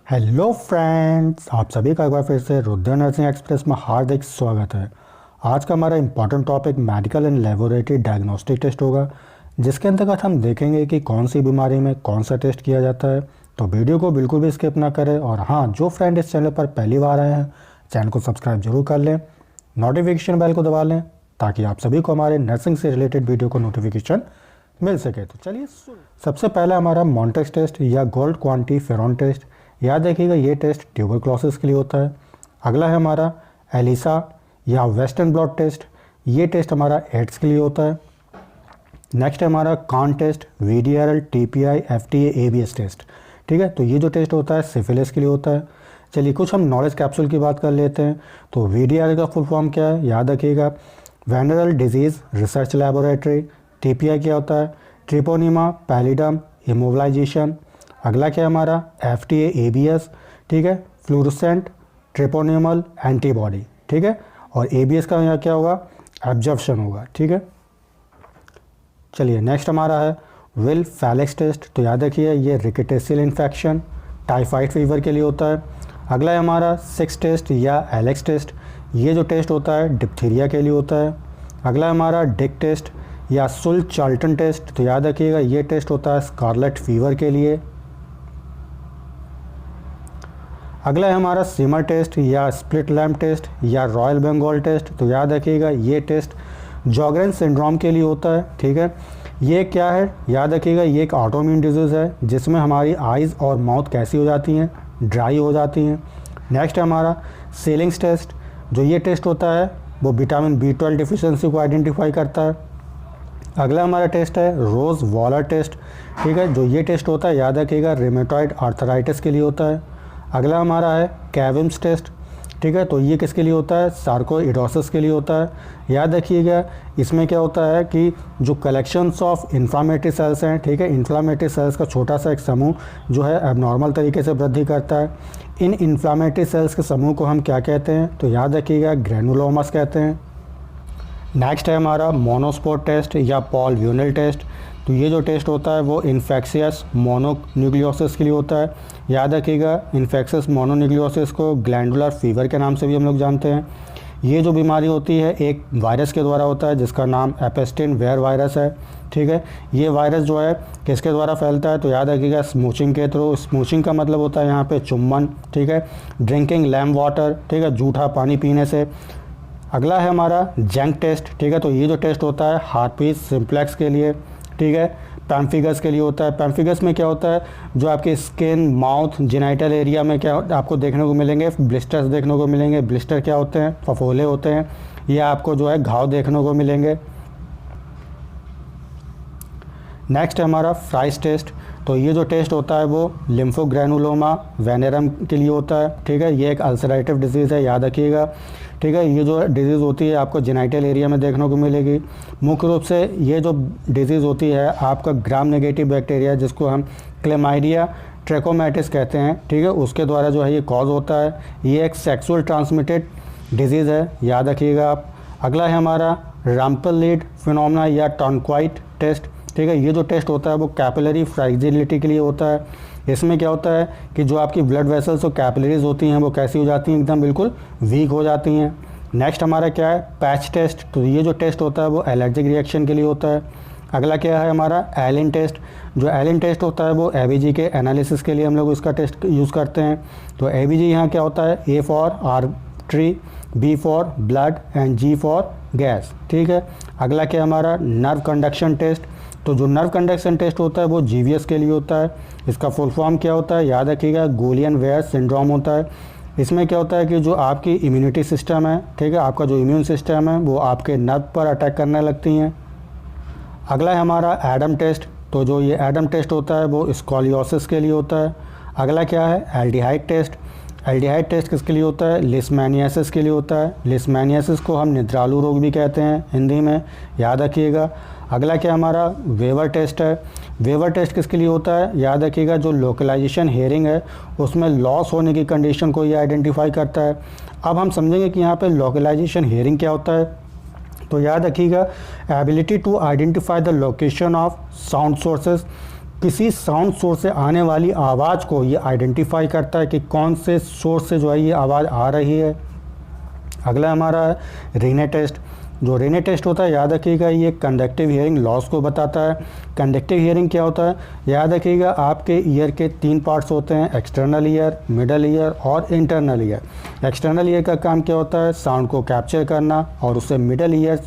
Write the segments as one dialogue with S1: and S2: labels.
S1: Hello friends, आप सभी का एक बार फिर से रुद्र नर्सिंग एक्सप्रेस में हार्दिक स्वागत है। आज का हमारा important topic medical and laboratory diagnostic test होगा, जिसके अंतर्गत हम देखेंगे कि कौन सी बीमारी में कौन सा टेस्ट किया जाता है। तो वीडियो को बिल्कुल भी स्किप ना करें, और हाँ, जो फ्रेंड इस चैनल पर पहली बार आए हैं चैनल को सब्सक्राइब जरूर कर लें, नोटिफिकेशन बेल को दबा लें ताकि आप सभी को हमारे नर्सिंग से रिलेटेड वीडियो को नोटिफिकेशन मिल सके। तो चलिए सबसे पहले हमारा मॉन्टेक्स टेस्ट या गोल्ड क्वांटिफेरॉन टेस्ट। याद रखिएगा, ये टेस्ट ट्यूबरक्लोसिस के लिए होता है। अगला है हमारा एलिसा या वेस्टर्न ब्लॉट टेस्ट। ये टेस्ट हमारा एड्स के लिए होता है। नेक्स्ट है हमारा Kahn test, VDRL, TPI, FTA, ABS test. ठीक है, तो ये जो टेस्ट होता है सिफिलिस के लिए होता है। चलिए कुछ हम नॉलेज कैप्सूल की बात कर लेते हैं। तो VDRL का फुल फॉर्म क्या है, याद रखिएगा, venereal disease research laboratory. TPI क्या होता है, ट्रिपोनिमा पैलिडम इमोबिलाइजेशन। अगला क्या है हमारा FTA ABS, ठीक है, फ्लूरोसेंट ट्रिपोनिमल एंटीबॉडी। ठीक है, और ABS का यहाँ क्या होगा, एब्जॉर्प्शन होगा। ठीक है, चलिए नेक्स्ट हमारा है विल फैलेक्स टेस्ट। तो याद रखिए, ये रिकेटेशियल इन्फेक्शन टाइफाइड फीवर के लिए होता है। अगला है हमारा 6 टेस्ट या एलेक्स टेस्ट। ये जो टेस्ट होता है डिप्थीरिया के लिए होता है। अगला है हमारा डिक टेस्ट या सुल चार्ल्टन टेस्ट। तो याद रखिएगा, ये टेस्ट होता है स्कारलेट फीवर के लिए। अगला है हमारा सिमर टेस्ट या स्प्लिट लैम्प टेस्ट या रॉयल बंगाल टेस्ट। तो याद रखिएगा, ये टेस्ट जॉगरेन सिंड्रोम के लिए होता है। ठीक है, ये क्या है, याद रखिएगा, ये एक ऑटोइम्यून डिजीज़ है जिसमें हमारी आइज़ और माउथ कैसी हो जाती हैं, ड्राई हो जाती हैं। नेक्स्ट है हमारा सेलिंग्स टेस्ट। जो ये टेस्ट होता है वो विटामिन B12 डिफिशियंसी को आइडेंटिफाई करता है। अगला हमारा टेस्ट है रोज़ वॉलर टेस्ट। ठीक है, जो ये टेस्ट होता है याद रखिएगा रिमेटॉइड आर्थराइटिस के लिए होता है। अगला हमारा है कैविम्स टेस्ट। ठीक है, तो ये किसके लिए होता है, सार्कोइडोसिस के लिए होता है। याद रखिएगा, इसमें क्या होता है कि जो कलेक्शंस ऑफ इन्फ्लामेटरी सेल्स हैं, ठीक है, इन्फ्लामेटरी सेल्स का छोटा सा एक समूह जो है एबनॉर्मल तरीके से वृद्धि करता है। इन इन्फ्लामेटरी सेल्स के समूह को हम क्या कहते हैं, तो याद रखिएगा ग्रेनुलोमस कहते हैं। नेक्स्ट है हमारा मोनोस्पोर टेस्ट या पॉल व्यूनेल टेस्ट। तो ये जो टेस्ट होता है वो इन्फेक्शियस मोनोन्यूक्लियोसिस के लिए होता है। याद रखिएगा, इन्फेक्शियस मोनोन्यूक्लियोसिस को ग्लैंडुलर फीवर के नाम से भी हम लोग जानते हैं। ये जो बीमारी होती है एक वायरस के द्वारा होता है जिसका नाम एपेस्टिन वेयर वायरस है। ठीक है, ये वायरस जो है किसके द्वारा फैलता है, तो याद रखिएगा स्मूचिंग के थ्रू। स्मूचिंग का मतलब होता है यहाँ पे चुम्बन। ठीक है, ड्रिंकिंग लैम वाटर, ठीक है, जूठा पानी पीने से। अगला है हमारा जैंक टेस्ट। ठीक है, तो ये जो टेस्ट होता है हार्टपीस सिम्प्लेक्स के लिए, ठीक है, पैम्फिगस के लिए होता है। पैम्फिगस में क्या होता है, जो आपके स्किन, माउथ, जेनाइटल एरिया में क्या आपको देखने को मिलेंगे, ब्लिस्टर्स देखने को मिलेंगे। ब्लिस्टर क्या होते हैं, फफोले होते हैं। ये आपको जो है घाव देखने को मिलेंगे। नेक्स्ट है हमारा फ्राइस टेस्ट। तो ये जो टेस्ट होता है वो लिम्फोग्रेनुलोमा वेनेरम के लिए होता है। ठीक है, ये एक अल्सरेटिव डिजीज़ है, याद रखिएगा। ठीक है, ये जो डिजीज़ होती है आपको जेनाइटल एरिया में देखने को मिलेगी। मुख्य रूप से ये जो डिजीज़ होती है आपका ग्राम नेगेटिव बैक्टीरिया, जिसको हम क्लेमाइडिया ट्रैकोमैटिस कहते हैं, ठीक है, उसके द्वारा जो है ये कॉज होता है। ये एक सेक्सुअल ट्रांसमिटेड डिजीज़ है, याद रखिएगा आप। अगला है हमारा रैम्पल लीड फिनोमेना या टॉन्क्वाइट टेस्ट। ठीक है, ये जो टेस्ट होता है वो कैपिलरी फ्रैजिलिटी के लिए होता है। इसमें क्या होता है कि जो आपकी ब्लड वेसल्स और कैपिलरीज होती हैं वो कैसी हो जाती हैं, एकदम बिल्कुल वीक हो जाती हैं। नेक्स्ट हमारा क्या है पैच टेस्ट। तो ये जो टेस्ट होता है वो एलर्जिक रिएक्शन के लिए होता है। अगला क्या है हमारा एलिन टेस्ट। जो एलिन टेस्ट होता है वो ABG के एनालिसिस के लिए हम लोग इसका टेस्ट यूज़ करते हैं। तो ABG यहाँ क्या होता है, A for artery, B for blood and G for gas. ठीक है, अगला क्या है हमारा नर्व कंडक्शन टेस्ट। तो जो नर्व कंडक्शन टेस्ट होता है वो GVS के लिए होता है। इसका फुल फॉर्म क्या होता है, याद रखिएगा गोलियन वेयर सिंड्रोम होता है। इसमें क्या होता है कि जो आपकी इम्यूनिटी सिस्टम है, ठीक है, आपका जो इम्यून सिस्टम है वो आपके नर्व पर अटैक करने लगती हैं। अगला है हमारा एडम टेस्ट। तो जो ये एडम टेस्ट होता है वो स्कोलियोसिस के लिए होता है। अगला क्या है एल्डिहाइड टेस्ट। एल्डिहाइड टेस्ट किसके लिए होता है, लिस्मैनियासिस के लिए होता है। लिस्मैनियासिस को हम निद्रालु रोग भी कहते हैं हिंदी में, याद रखिएगा। अगला क्या हमारा वेवर टेस्ट है। वेवर टेस्ट किसके लिए होता है, याद रखिएगा, जो लोकलाइजेशन हेयरिंग है उसमें लॉस होने की कंडीशन को ये आइडेंटिफाई करता है। अब हम समझेंगे कि यहाँ पे लोकलाइजेशन हेयरिंग क्या होता है। तो याद रखिएगा ability to identify the location of sound sources किसी साउंड सोर्स से आने वाली आवाज़ को ये आइडेंटिफाई करता है कि कौन से सोर्स से जो है ये आवाज़ आ रही है। अगला हमारा है रीने टेस्ट। जो रीने टेस्ट होता है याद रखिएगा ये कंडक्टिव हियरिंग लॉस को बताता है। कंडक्टिव हियरिंग क्या होता है, याद रखिएगा आपके ईयर के 3 पार्ट्स होते हैं, एक्सटर्नल ईयर, मिडल ईयर और इंटरनल ईयर। एक्सटर्नल ईयर का काम क्या होता है, साउंड को कैप्चर करना और उससे मिडल ईयर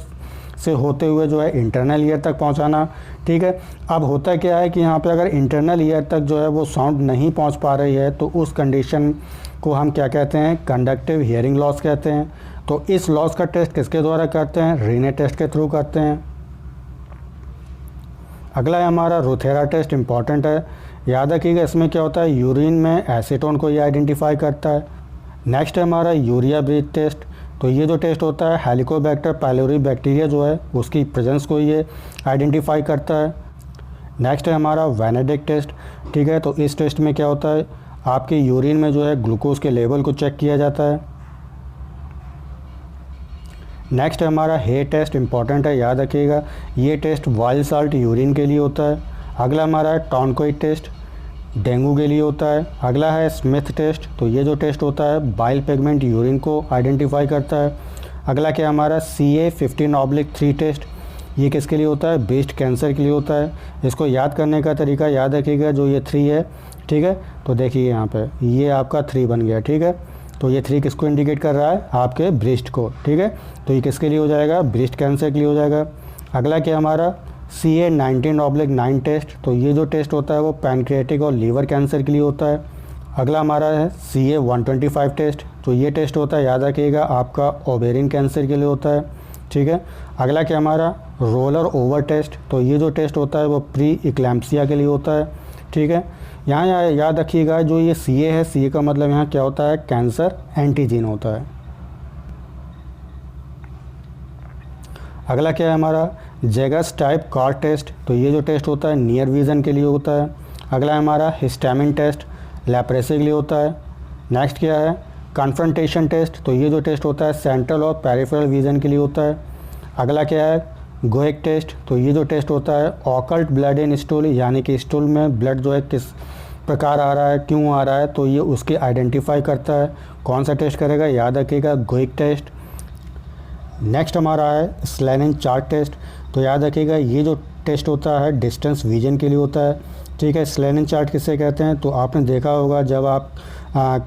S1: से होते हुए जो है इंटरनल ईयर तक पहुंचाना। ठीक है, अब होता क्या है कि यहाँ पे अगर इंटरनल ईयर तक जो है वो साउंड नहीं पहुंच पा रही है तो उस कंडीशन को हम क्या कहते हैं, कंडक्टिव हियरिंग लॉस कहते हैं। तो इस लॉस का टेस्ट किसके द्वारा करते हैं, रीने टेस्ट के थ्रू करते हैं। अगला है हमारा रोथेरा टेस्ट, इंपॉर्टेंट है, याद रखिएगा इसमें क्या होता है, यूरिन में एसीटोन को ये आइडेंटिफाई करता है। नेक्स्ट है हमारा यूरिया ब्रीथ टेस्ट। तो ये जो टेस्ट होता है हेलिकोबैक्टर पाइलोरी बैक्टीरिया जो है उसकी प्रेजेंस को ये आइडेंटिफाई करता है। नेक्स्ट है हमारा वेनेडिक टेस्ट। ठीक है, तो इस टेस्ट में क्या होता है, आपके यूरिन में जो है ग्लूकोज के लेवल को चेक किया जाता है। नेक्स्ट है हमारा हे टेस्ट, इंपॉर्टेंट है, याद रखिएगा ये टेस्ट वाइल्ड साल्ट यूरिन के लिए होता है। अगला हमारा है टॉनकोइड टेस्ट, डेंगू के लिए होता है। अगला है स्मिथ टेस्ट। तो ये जो टेस्ट होता है बाइल पिगमेंट यूरिन को आइडेंटिफाई करता है। अगला क्या हमारा CA15/3 टेस्ट, ये किसके लिए होता है, ब्रेस्ट कैंसर के लिए होता है। इसको याद करने का तरीका याद रखिएगा, जो ये 3 है, ठीक है, तो देखिए यहाँ पे ये आपका 3 बन गया। ठीक है, तो ये 3 किसको इंडिकेट कर रहा है, आपके ब्रेस्ट को। ठीक है, तो ये किसके लिए हो जाएगा, ब्रेस्ट कैंसर के लिए हो जाएगा। अगला क्या हमारा CA19/9 टेस्ट। तो ये जो टेस्ट होता है वो पैनक्रियाटिक और लीवर कैंसर के लिए होता है। अगला हमारा है CA125 टेस्ट। तो ये टेस्ट होता है, याद रखिएगा, आपका ओवेरियन कैंसर के लिए होता है। ठीक है, अगला क्या हमारा रोलर ओवर टेस्ट। तो ये जो टेस्ट होता है वो प्री इक्लैम्पसिया के लिए होता है। ठीक है, यहाँ याद रखिएगा जो ये CA है, CA का मतलब यहाँ क्या होता है, कैंसर एंटीजन होता है। अगला क्या है हमारा जेगस टाइप कार टेस्ट। तो ये जो टेस्ट होता है नियर विज़न के लिए होता है। अगला है हमारा हिस्टामिन टेस्ट, लेप्रेसी के लिए होता है। नेक्स्ट क्या है कन्फ्रंटेशन टेस्ट। तो ये जो टेस्ट होता है सेंट्रल और पेरिफेरल विज़न के लिए होता है। अगला क्या है गोएक टेस्ट। तो ये जो टेस्ट होता है ऑकल्ट ब्लड इन स्टूल, यानी कि स्टूल में ब्लड जो है किस प्रकार आ रहा है, क्यों आ रहा है, तो ये उसके आइडेंटिफाई करता है। कौन सा टेस्ट करेगा, याद रखिएगा गोएक टेस्ट। नेक्स्ट हमारा है स्लेनिन चार्ट टेस्ट। तो याद रखिएगा ये जो टेस्ट होता है डिस्टेंस विजन के लिए होता है। ठीक है, स्लेनिन चार्ट किससे कहते हैं, तो आपने देखा होगा जब आप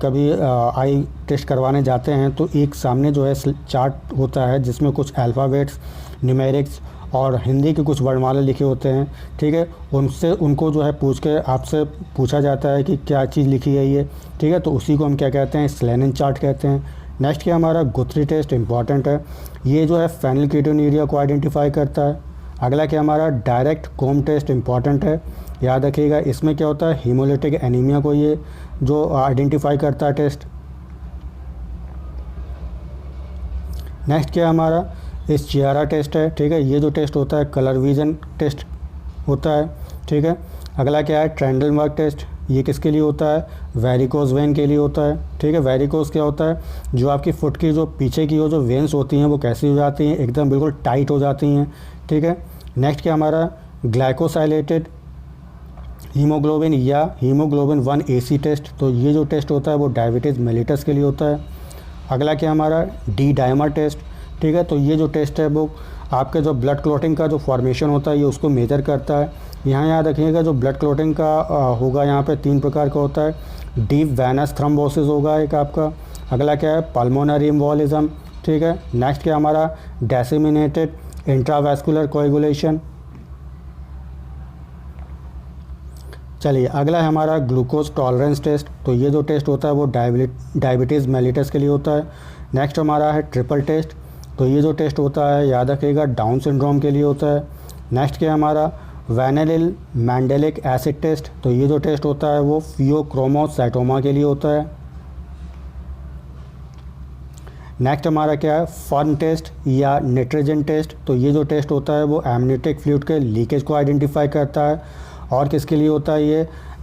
S1: कभी आई टेस्ट करवाने जाते हैं तो एक सामने जो है चार्ट होता है जिसमें कुछ अल्फ़ाबेट्स, न्यूमेरिक्स और हिंदी के कुछ वर्णमाला लिखे होते हैं। ठीक है, उनको जो है पूछ के आपसे पूछा जाता है कि क्या चीज़ लिखी है ये। ठीक है, तो उसी को हम क्या कहते हैं, स्लेनिन चार्ट कहते हैं। नेक्स्ट क्या हमारा गुथरी टेस्ट, इंपॉर्टेंट है, ये जो है फेनिलकीटोन्यूरिया को आइडेंटिफाई करता है। अगला क्या हमारा डायरेक्ट कोम टेस्ट, इंपॉर्टेंट है, याद रखिएगा इसमें क्या होता है हीमोलिटिक एनीमिया को ये जो आइडेंटिफाई करता है टेस्ट। नेक्स्ट क्या हमारा इस चियारा टेस्ट है। ठीक है, ये जो टेस्ट होता है कलर विजन टेस्ट होता है। ठीक है, अगला क्या है ट्रेंडलबर्ग टेस्ट, ये किसके लिए होता है, वेरिकोज वेन के लिए होता है। ठीक है, वेरिकोज क्या होता है, जो आपकी फुट की जो पीछे की जो वेन्स होती हैं वो कैसी हो जाती हैं, एकदम बिल्कुल टाइट हो जाती हैं। ठीक है, नेक्स्ट क्या हमारा ग्लाइकोसाइलेटेड हीमोग्लोबिन या हीमोग्लोबिन 1AC टेस्ट। तो ये जो टेस्ट होता है वो डायबिटीज़ मेलिटस के लिए होता है। अगला क्या हमारा डी डायमर टेस्ट। ठीक है, तो ये जो टेस्ट है वो आपके जो ब्लड क्लॉटिंग का जो फॉर्मेशन होता है ये उसको मेजर करता है। यहाँ याद रखिएगा जो ब्लड क्लॉटिंग का होगा यहाँ पे 3 प्रकार का होता है। डीप वेनस थ्रोम्बोसिस होगा एक आपका। अगला क्या है पल्मोनरी एम्बोलिज्म। ठीक है, नेक्स्ट क्या हमारा डिसेमिनेटेड इंट्रावैस्कुलर कोएगुलेशन। चलिए अगला है हमारा ग्लूकोज टॉलरेंस टेस्ट। तो ये जो टेस्ट होता है वो डायबिटीज़ मेलिटस के लिए होता है। नेक्स्ट हमारा है ट्रिपल टेस्ट। तो ये जो टेस्ट होता है याद रखिएगा डाउन सिंड्रोम के लिए होता है। नेक्स्ट क्या हमारा वैनिलिल मैंडेलिक एसिड टेस्ट। तो ये जो टेस्ट होता है वो फियोक्रोमोसाइटोमा के लिए होता है। नेक्स्ट हमारा क्या है फर्न टेस्ट या नाइट्रोजन टेस्ट। तो ये जो टेस्ट होता है वो एमनियोटिक फ्लूइड के लीकेज को आइडेंटिफाई करता है। और किसके लिए होता है, ये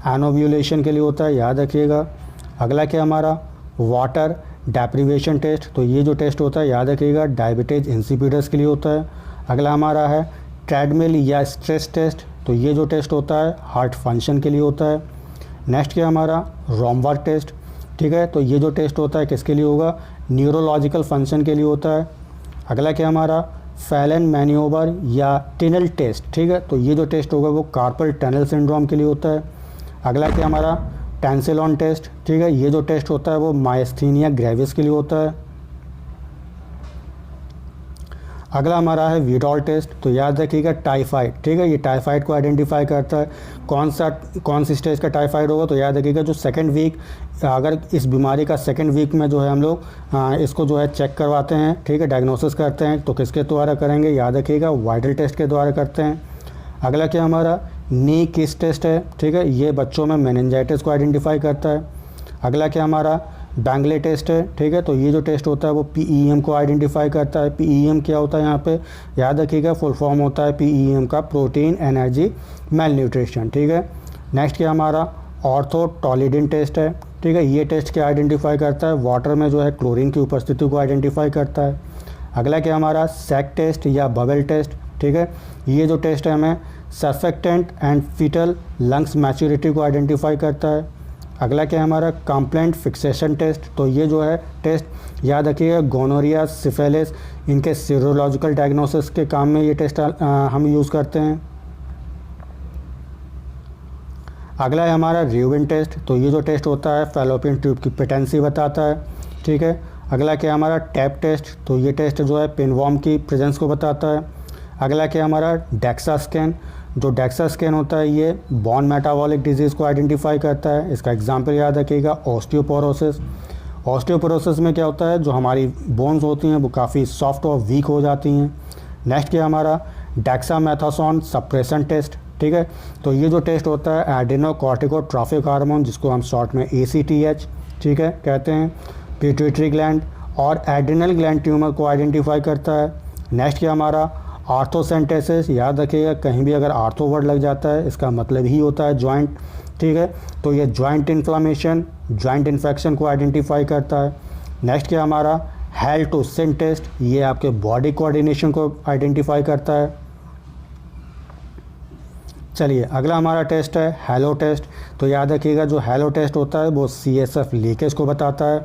S1: एनोव्यूलेशन के लिए होता है, याद रखिएगा। अगला क्या हमारा वाटर डेप्रिवेशन टेस्ट। तो ये जो टेस्ट होता है याद रखिएगा डायबिटीज इंसिपिडस के लिए होता है। अगला हमारा है ट्रेडमिल या स्ट्रेस टेस्ट। तो ये जो टेस्ट होता है हार्ट फंक्शन के लिए होता है। नेक्स्ट क्या हमारा रोमवर्क टेस्ट, ठीक है, तो ये जो टेस्ट होता है किसके लिए होगा, न्यूरोलॉजिकल फंक्शन के लिए होता है। अगला क्या हमारा फैलन मैन्योवर या टनल टेस्ट, ठीक है, तो ये जो टेस्ट होगा वो कार्पल टनल सिंड्रोम के लिए होता है। अगला क्या हमारा टेंसिलॉन टेस्ट, ठीक है, ये जो टेस्ट होता है वो माइस्थीनिया ग्रेविस के लिए होता है। अगला हमारा है वीडॉल टेस्ट, तो याद रखिएगा टाइफाइड, ठीक है, ये टाइफाइड को आइडेंटिफाई करता है। कौन सी स्टेज का टाइफाइड होगा, तो याद रखिएगा जो सेकंड वीक, अगर इस बीमारी का सेकंड वीक में जो है हम लोग इसको जो है चेक करवाते हैं, ठीक है, डायग्नोसिस करते हैं, तो किसके द्वारा करेंगे, याद रखिएगा वाइटल टेस्ट के द्वारा करते हैं। अगला क्या हमारा नी किस टेस्ट है, ठीक है, ये बच्चों में मेनिंजाइटिस को आइडेंटिफाई करता है। अगला क्या हमारा बैंगले टेस्ट है, ठीक है, तो ये जो टेस्ट होता है वो PEM को आइडेंटिफाई करता है। PEM क्या होता है यहाँ पे, याद रखिएगा फुल फॉर्म होता है PEM का प्रोटीन एनर्जी मेल न्यूट्रिशन, ठीक है। नेक्स्ट क्या हमारा ऑर्थोटोलिडिन टेस्ट है, ठीक है, ये टेस्ट क्या आइडेंटिफाई करता है, वाटर में जो है क्लोरीन की उपस्थिति को आइडेंटिफाई करता है। अगला क्या हमारा सैक टेस्ट या बबल टेस्ट, ठीक है, ये जो टेस्ट है हमें surfactant and fetal lungs maturity को आइडेंटिफाई करता है। अगला क्या है हमारा कंप्लेंट फिक्सेशन टेस्ट, तो ये जो है टेस्ट याद रखिएगा गोनोरिया सिफिलिस इनके सीरोलॉजिकल डायग्नोसिस के काम में ये टेस्ट हम यूज़ करते हैं। अगला है हमारा र्यूबिन टेस्ट, तो ये जो टेस्ट होता है फैलोपियन ट्यूब की पेटेंसी बताता है, ठीक है। अगला क्या हमारा टैप टेस्ट, तो ये टेस्ट जो है पिनवॉर्म की प्रेजेंस को बताता है। अगला क्या हमारा डेक्सा स्कैन, जो डेक्सा स्कैन होता है ये बोन मेटाबॉलिक डिजीज़ को आइडेंटिफाई करता है। इसका एग्जांपल याद रखिएगा ऑस्टियोपोरोसिस। ऑस्टियोपोरोसिस में क्या होता है, जो हमारी बोन्स होती हैं वो काफ़ी सॉफ्ट और वीक हो जाती हैं। नेक्स्ट क्या हमारा डेक्सामेथासोन सप्रेशन टेस्ट, ठीक है, तो ये जो टेस्ट होता है एड्रेनोकॉर्टिकोट्रोफिक हार्मोन, जिसको हम शॉर्ट में ACTH, ठीक है, कहते हैं, पिट्यूटरी ग्लैंड और एड्रिनल ग्लैंड ट्यूमर को आइडेंटिफाई करता है। नेक्स्ट क्या हमारा आर्थोसेंटेसिस, याद रखिएगा कहीं भी अगर आर्थो वर्ड लग जाता है इसका मतलब ही होता है जॉइंट, ठीक है, तो ये जॉइंट इन्फ्लामेशन, जॉइंट इन्फेक्शन को आइडेंटिफाई करता है। नेक्स्ट क्या हमारा हेल टू सिन टेस्ट, ये आपके बॉडी कोऑर्डिनेशन को आइडेंटिफाई करता है। चलिए अगला हमारा टेस्ट है हेलो टेस्ट, तो याद रखिएगा जो हेलो टेस्ट होता है वो CSF लीकेज को बताता है।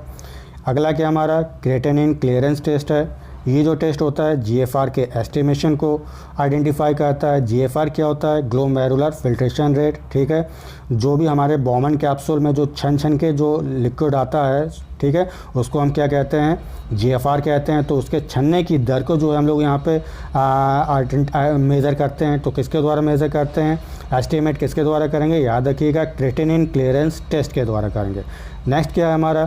S1: अगला क्या हमारा क्रेटिनिन क्लियरेंस टेस्ट है, ये जो टेस्ट होता है GFR के एस्टिमेशन को आइडेंटिफाई करता है। GFR क्या होता है ग्लोमेरुलर फिल्ट्रेशन रेट, ठीक है, जो भी हमारे बॉमन कैप्सूल में जो छन के जो लिक्विड आता है, ठीक है, उसको हम क्या कहते हैं GFR कहते हैं। तो उसके छनने की दर को जो है हम लोग यहाँ पे मेज़र करते हैं, तो किसके द्वारा मेज़र करते हैं, एस्टिमेट किसके द्वारा करेंगे, याद रखिएगा क्रेटिनिन क्लियरेंस टेस्ट के द्वारा करेंगे। नेक्स्ट क्या है हमारा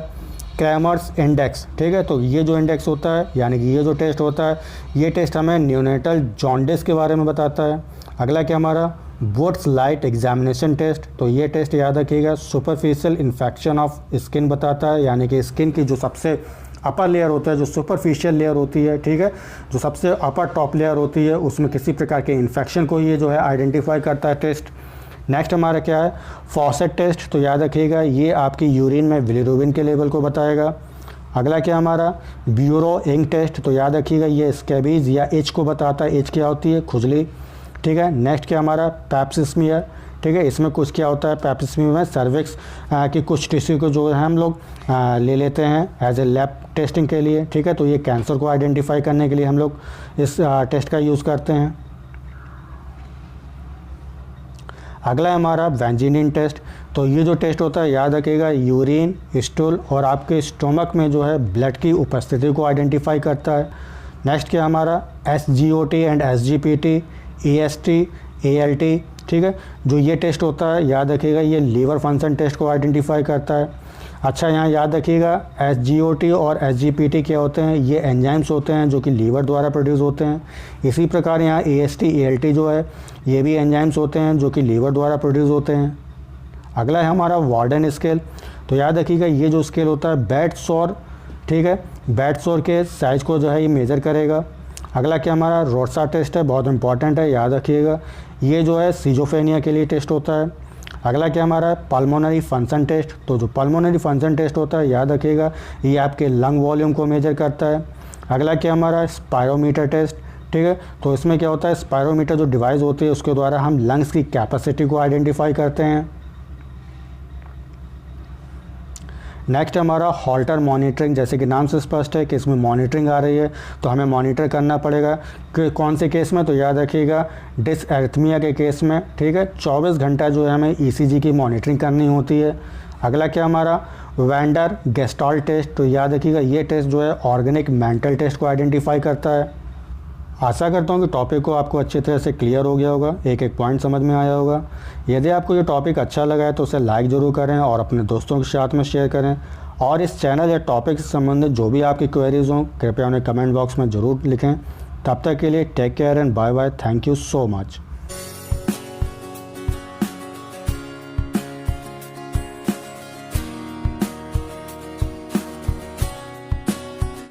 S1: क्रैमर्स इंडेक्स, ठीक है, तो ये जो इंडेक्स होता है यानी कि ये जो टेस्ट होता है ये टेस्ट हमें न्यूनेटल जॉन्डिस के बारे में बताता है। अगला क्या हमारा वुड्स लाइट एग्जामिनेशन टेस्ट, तो ये टेस्ट याद रखिएगा सुपरफिशियल इन्फेक्शन ऑफ स्किन बताता है, यानी कि स्किन की जो सबसे अपर लेयर होता है, जो सुपरफिशियल लेयर होती है, ठीक है, जो सबसे अपर टॉप लेयर होती है उसमें किसी प्रकार के इन्फेक्शन को ये जो है आइडेंटिफाई करता है टेस्ट। नेक्स्ट हमारा क्या है फॉसेट टेस्ट, तो याद रखिएगा ये आपकी यूरिन में बिलिरुबिन के लेवल को बताएगा। अगला क्या हमारा ब्यूरो इंक टेस्ट, तो याद रखिएगा ये स्कैबीज या एच को बताता है, एच क्या होती है खुजली, ठीक है। नेक्स्ट क्या हमारा पैप्सिस्मियर, ठीक है, इसमें कुछ क्या होता है पैप्सिस्मियर में सर्विक्स की कुछ टिश्यू को जो है हम लोग ले लेते हैं एज ए लैब टेस्टिंग के लिए, ठीक है, तो ये कैंसर को आइडेंटिफाई करने के लिए हम लोग इस टेस्ट का यूज़ करते हैं। अगला है हमारा वेंजिनिन टेस्ट, तो ये जो टेस्ट होता है याद रखिएगा यूरिन, स्टूल और आपके स्टोमक में जो है ब्लड की उपस्थिति को आइडेंटिफाई करता है। नेक्स्ट क्या हमारा SGOT and SGPT, AST, ALT, ठीक है, जो ये टेस्ट होता है याद रखिएगा ये लीवर फंक्शन टेस्ट को आइडेंटिफाई करता है। अच्छा यहाँ याद रखिएगा SGOT और SGPT क्या होते हैं, ये एंजाइम्स होते हैं जो कि लीवर द्वारा प्रोड्यूस होते हैं। इसी प्रकार यहाँ AST, ALT जो है ये भी एंजाइम्स होते हैं जो कि लीवर द्वारा प्रोड्यूस होते हैं। अगला है हमारा वार्डन स्केल, तो याद रखिएगा ये जो स्केल होता है बैट सोर, ठीक है, बैट सोर के साइज को जो है ये मेज़र करेगा। अगला क्या हमारा रोडसा टेस्ट है, बहुत इंपॉर्टेंट है, याद रखिएगा ये जो है सीजोफेनिया के लिए टेस्ट होता है। अगला क्या हमारा पल्मोनरी फंक्शन टेस्ट, तो जो पल्मोनरी फंक्शन टेस्ट होता है याद रखिएगा ये आपके लंग वॉल्यूम को मेजर करता है। अगला क्या हमारा स्पायरोमीटर टेस्ट, ठीक है। तो इसमें क्या होता है, स्पायरोमीटर जो डिवाइस होती है उसके द्वारा हम लंग्स की कैपेसिटी को आइडेंटिफाई करते हैं। नेक्स्ट हमारा हॉल्टर मॉनिटरिंग, जैसे कि नाम से स्पष्ट है कि इसमें मॉनिटरिंग आ रही है, तो हमें मॉनिटर करना पड़ेगा कि कौन से केस में, तो याद रखिएगा डिसएरिथमिया के केस में, ठीक है। 24 घंटा जो है हमें ईसीजी की मॉनिटरिंग करनी होती है। अगला क्या हमारा वेंडर गेस्टाल्ट टेस्ट, तो याद रखिएगा ये टेस्ट जो है ऑर्गेनिक मेंटल टेस्ट को आइडेंटिफाई करता है। आशा करता हूँ कि टॉपिक को आपको अच्छी तरह से क्लियर हो गया होगा, एक एक पॉइंट समझ में आया होगा। यदि आपको ये टॉपिक अच्छा लगा है तो उसे लाइक ज़रूर करें और अपने दोस्तों के साथ में शेयर करें। और इस चैनल या टॉपिक से संबंधित जो भी आपकी क्वेरीज हों कृपया उन्हें कमेंट बॉक्स में ज़रूर लिखें। तब तक के लिए take care and bye bye. Thank you so much.